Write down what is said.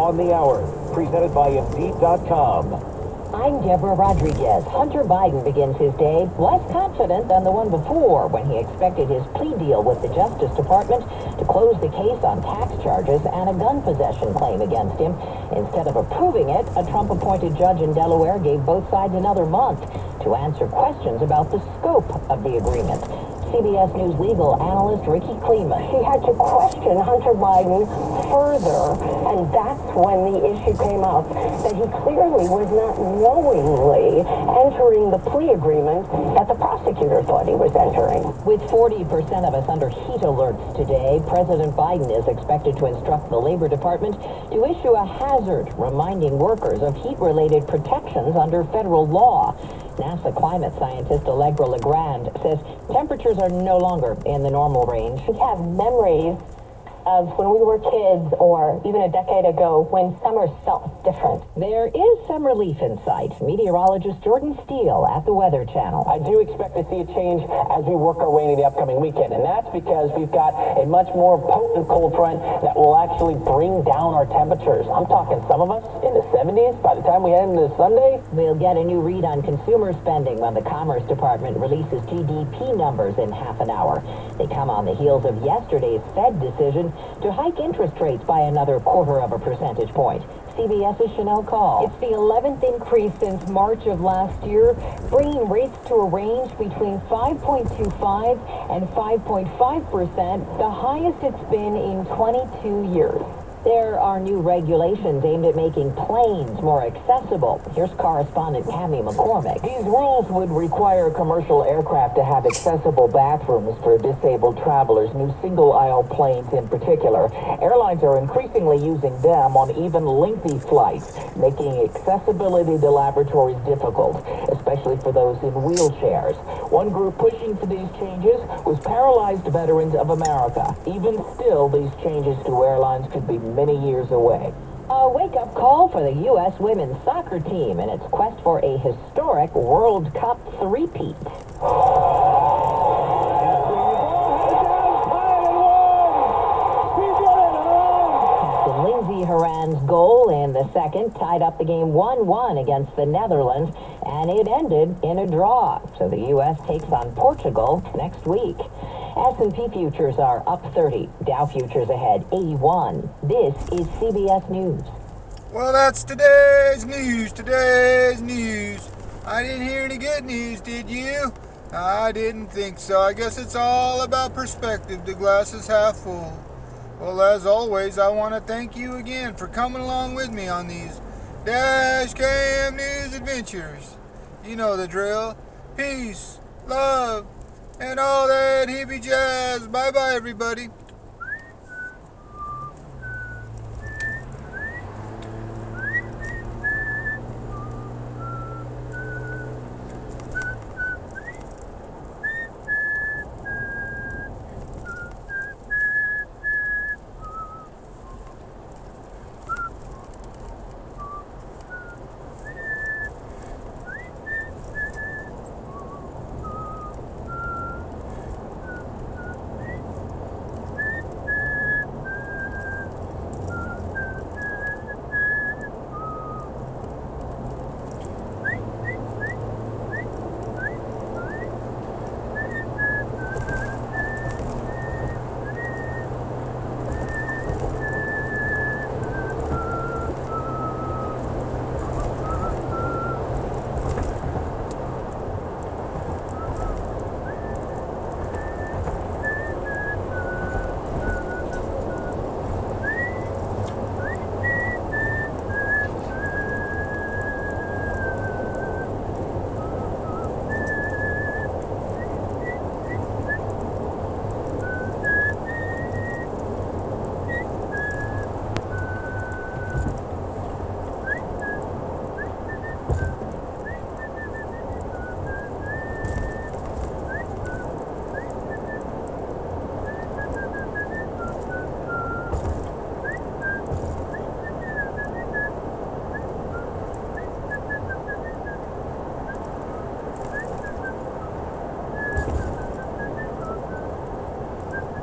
On the Hour, presented by Indeed.com. I'm Deborah Rodriguez. Hunter Biden begins his day less confident than the one before when he expected his plea deal with the Justice Department to close the case on tax charges and a gun possession claim against him. Instead of approving it, a Trump-appointed judge in Delaware gave both sides another month to answer questions about the scope of the agreement. CBS News legal analyst Ricky Kleeman. He had to question Hunter Biden further, and that's when the issue came up that he clearly was not knowingly entering the plea agreement that the prosecutor thought he was entering. With 40% of us under heat alerts today, President Biden is expected to instruct the Labor Department to issue a hazard reminding workers of heat-related protections under federal law. NASA climate scientist Allegra Legrand says temperatures are no longer in the normal range. We have memories of when we were kids or even a decade ago when summers felt different. There is some relief in sight. Meteorologist Jordan Steele at the Weather Channel. I do expect to see a change as we work our way into the upcoming weekend, and that's because we've got a much more potent cold front that will actually bring down our temperatures. I'm talking some of us in the 70s by the time we head into Sunday. We'll get a new read on consumer spending when the Commerce Department releases GDP numbers in half an hour. They come on the heels of yesterday's Fed decision to hike interest rates by another 0.25 percentage point. CBS's Chanel Call. It's the 11th increase since March of last year, bringing rates to a range between 5.25 and 5.5%, the highest it's been in 22 years. There are new regulations aimed at making planes more accessible. Here's correspondent Cammie McCormick. These rules would require commercial aircraft to have accessible bathrooms for disabled travelers, new single-aisle planes in particular. Airlines are increasingly using them on even lengthy flights, making accessibility to laboratories difficult, especially for those in wheelchairs. One group pushing for these changes was Paralyzed Veterans of America. Even still, these changes to airlines could be many years away. A wake-up call for the U.S. women's soccer team in its quest for a historic World Cup three-peat. Haran's goal in the second tied up the game 1-1 against the Netherlands, and it ended in a draw. So the U.S. takes on Portugal next week. S&P futures are up 30. Dow futures ahead 81. This is CBS News. Well, that's today's news. I didn't hear any good news, did you? I didn't think so. I guess it's all about perspective. The glass is half full. Well, as always, I want to thank you again for coming along with me on these Dash Cam News adventures. You know the drill. Peace, love, and all that hippie jazz. Bye-bye, everybody.